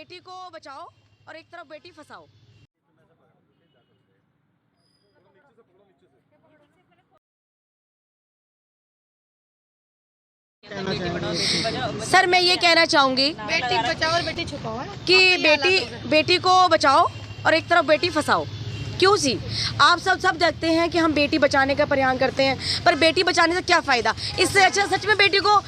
बेटी को बचाओ और एक तरफ बेटी फंसाओ। सर मैं ये कहना चाहूँगी बेटी बचाओ और बेटी छुपाओ है कि बेटी को बचाओ और एक तरफ बेटी फंसाओ। क्यों जी? आप सब देखते हैं कि हम बेटी बचाने का प्रयास करते हैं, पर बेटी बचाने से क्या फ़ायदा? इससे अच्छा सच में बेटी को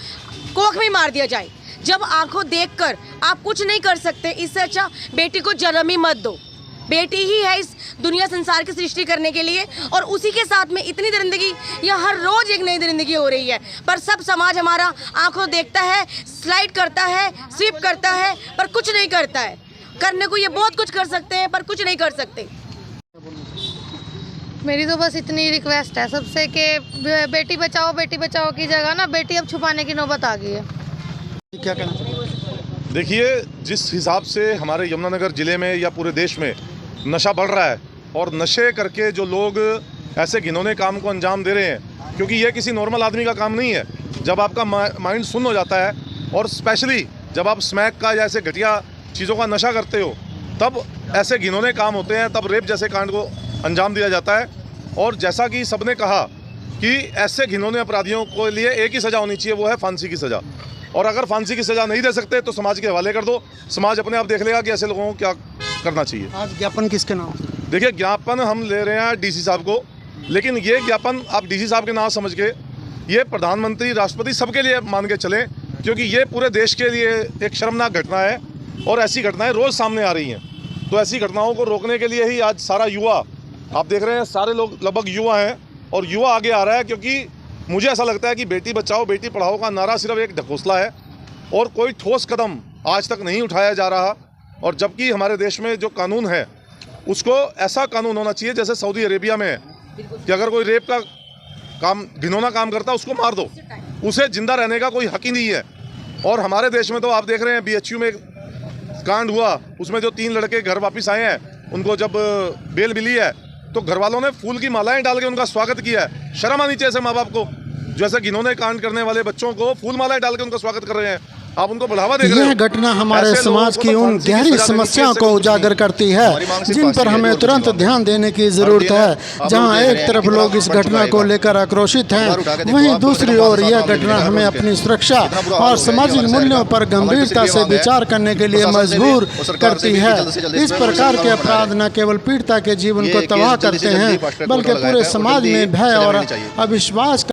कोख में मार दिया जाए। जब आंखों देखकर आप कुछ नहीं कर सकते, इससे अच्छा बेटी को जन्म ही मत दो। बेटी ही है इस दुनिया संसार की सृष्टि करने के लिए, और उसी के साथ में इतनी दरिंदगी, या हर रोज एक नई दरिंदगी हो रही है। पर सब समाज हमारा आंखों देखता है, स्लाइड करता है, स्वीप करता है, पर कुछ नहीं करता है। करने को ये बहुत कुछ कर सकते हैं, पर कुछ नहीं कर सकते। मेरी तो बस इतनी रिक्वेस्ट है सबसे कि बेटी बचाओ की जगह ना बेटी अब छुपाने की नौबत आ गई है। क्या कहना चाहिए? देखिए, जिस हिसाब से हमारे यमुनानगर ज़िले में या पूरे देश में नशा बढ़ रहा है, और नशे करके जो लोग ऐसे घिनौने काम को अंजाम दे रहे हैं, क्योंकि ये किसी नॉर्मल आदमी का काम नहीं है। जब आपका माइंड सुन्न हो जाता है, और स्पेशली जब आप स्मैक का या ऐसे घटिया चीज़ों का नशा करते हो, तब ऐसे घिनौने काम होते हैं, तब रेप जैसे कांड को अंजाम दिया जाता है। और जैसा कि सबने कहा कि ऐसे घिनौने अपराधियों के लिए एक ही सज़ा होनी चाहिए, वो है फांसी की सज़ा। और अगर फांसी की सज़ा नहीं दे सकते तो समाज के हवाले कर दो, समाज अपने आप देख लेगा कि ऐसे लोगों को क्या करना चाहिए। आज ज्ञापन किसके नाम? देखिए, ज्ञापन हम ले रहे हैं डीसी साहब को, लेकिन ये ज्ञापन आप डीसी साहब के नाम समझ के ये प्रधानमंत्री, राष्ट्रपति सबके लिए मान के चलें, क्योंकि ये पूरे देश के लिए एक शर्मनाक घटना है, और ऐसी घटनाएं रोज़ सामने आ रही हैं। तो ऐसी घटनाओं को रोकने के लिए ही आज सारा युवा, आप देख रहे हैं सारे लोग लगभग युवा हैं, और युवा आगे आ रहा है, क्योंकि मुझे ऐसा लगता है कि बेटी बचाओ बेटी पढ़ाओ का नारा सिर्फ एक ढकोसला है, और कोई ठोस कदम आज तक नहीं उठाया जा रहा। और जबकि हमारे देश में जो कानून है, उसको ऐसा कानून होना चाहिए जैसे सऊदी अरेबिया में है, कि अगर कोई रेप का काम, घिनौना काम करता है, उसको मार दो, उसे जिंदा रहने का कोई हक ही नहीं है। और हमारे देश में तो आप देख रहे हैं, BHU में कांड हुआ, उसमें जो 3 लड़के घर वापस आए हैं, उनको जब बेल मिली है, तो घर वालों ने फूल की मालाएं डाल के उनका स्वागत किया है। शर्म आनी चाहिए ऐसे माँ बाप को, जैसे घिनौने कांड करने वाले बच्चों को फूल मालाएं डाल के उनका स्वागत कर रहे हैं। आप उनको बढ़ावा दे रहे हो। यह घटना हमारे समाज की उन गहरी समस्याओं को उजागर करती है जिन पर हमें तुरंत ध्यान देने की जरूरत है। जहां एक तरफ लोग इस घटना को लेकर आक्रोशित हैं, वहीं दूसरी ओर यह घटना हमें अपनी सुरक्षा और सामाजिक मूल्यों पर गंभीरता से विचार करने के लिए मजबूर करती है। इस प्रकार के अपराध न केवल पीड़िता के जीवन को तबाह करते हैं, बल्कि पूरे समाज में भय और अविश्वास